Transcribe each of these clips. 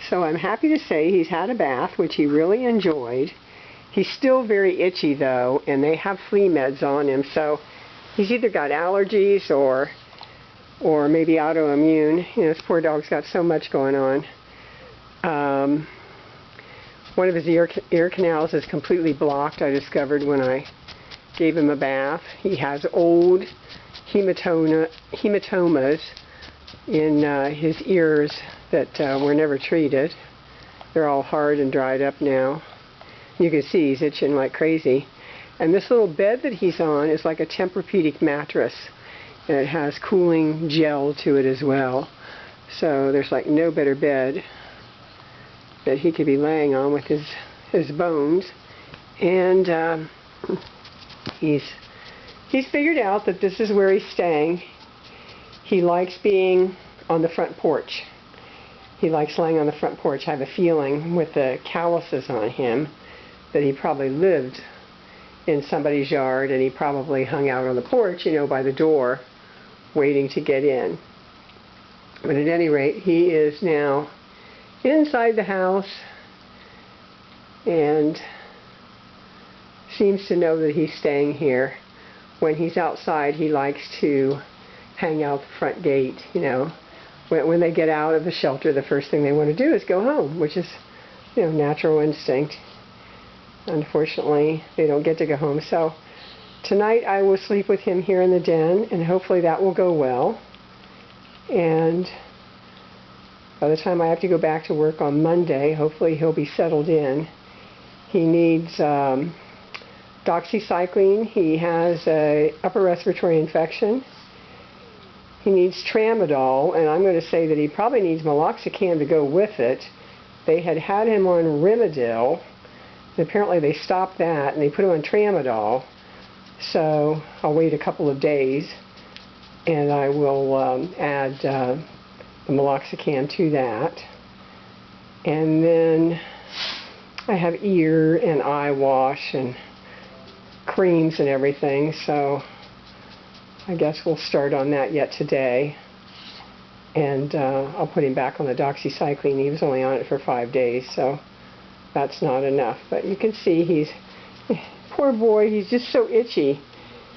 So I'm happy to say he's had a bath, which he really enjoyed. He's still very itchy though, and they have flea meds on him, so he's either got allergies or maybe autoimmune. You know, this poor dog's got so much going on. One of his ear canals is completely blocked, I discovered when I gave him a bath. He has old hematomas in his ears that were never treated. They're all hard and dried up now. You can see he's itching like crazy. And this little bed that he's on is like a Tempur-Pedic mattress. And it has cooling gel to it as well. So there's like no better bed that he could be laying on with his bones. And he's figured out that this is where he's staying. He likes being on the front porch. He likes laying on the front porch. I have a feeling with the calluses on him that he probably lived in somebody's yard, and he probably hung out on the porch, you know, by the door, waiting to get in. But at any rate, he is now inside the house and seems to know that he's staying here. When he's outside, he likes to hang out the front gate, you know. When they get out of the shelter, the first thing they want to do is go home, which is, you know, natural instinct. Unfortunately, they don't get to go home. So tonight I will sleep with him here in the den, and hopefully that will go well. And by the time I have to go back to work on Monday, hopefully he'll be settled in. He needs doxycycline. He has an upper respiratory infection. He needs tramadol, and I'm going to say that he probably needs meloxicam to go with it. They had him on Rimadyl. Apparently they stopped that and they put him on tramadol. So I'll wait a couple of days and I will add the meloxicam to that. And then I have ear and eye wash and creams and everything, so I guess we'll start on that yet today. And I'll put him back on the doxycycline. He was only on it for 5 days, so that's not enough. But you can see poor boy, he's just so itchy.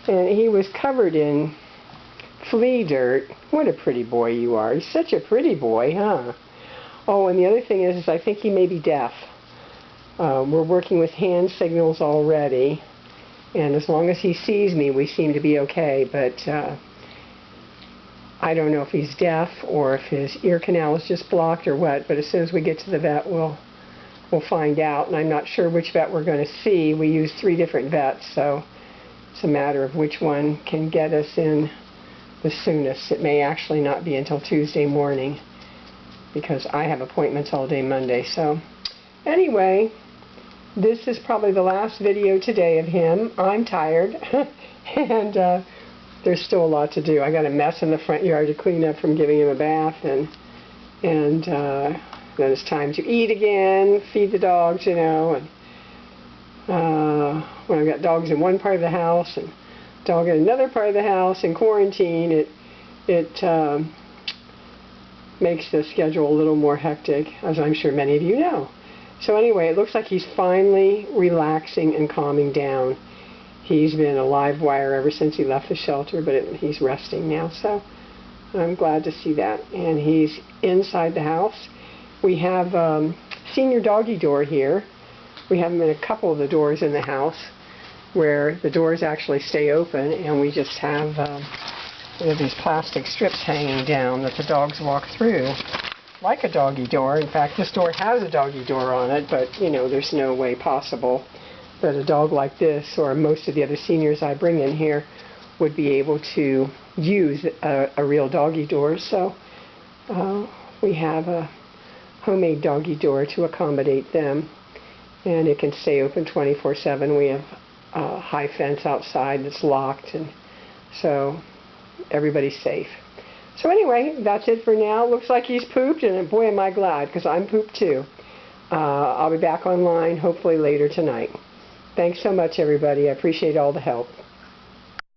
And he was covered in flea dirt. What a pretty boy you are. He's such a pretty boy, huh? Oh, and the other thing is I think he may be deaf. We're working with hand signals already. And as long as he sees me, we seem to be okay. But I don't know if he's deaf or if his ear canal is just blocked or what. But as soon as we get to the vet, we'll find out. And I'm not sure which vet we're going to see. We use 3 different vets, so it's a matter of which one can get us in the soonest. It may actually not be until Tuesday morning because I have appointments all day Monday. So anyway, this is probably the last video today of him. I'm tired and there's still a lot to do. I got a mess in the front yard to clean up from giving him a bath, and then it's time to eat again, feed the dogs, you know. And when I've got dogs in one part of the house and dog in another part of the house in quarantine, it makes the schedule a little more hectic, as I'm sure many of you know. So anyway, it looks like he's finally relaxing and calming down. He's been a live wire ever since he left the shelter, but he's resting now, so I'm glad to see that. And he's inside the house. We have senior doggy door here. We have them in a couple of the doors in the house where the doors actually stay open, and we just have these plastic strips hanging down that the dogs walk through like a doggy door. In fact, this door has a doggy door on it, but you know, there's no way possible that a dog like this or most of the other seniors I bring in here would be able to use a real doggy door. So we have a homemade doggy door to accommodate them, and it can stay open 24/7. We have a high fence outside that's locked, and so everybody's safe. So anyway, that's it for now. Looks like he's pooped, and boy am I glad, because I'm pooped too. I'll be back online hopefully later tonight. Thanks so much, everybody. I appreciate all the help.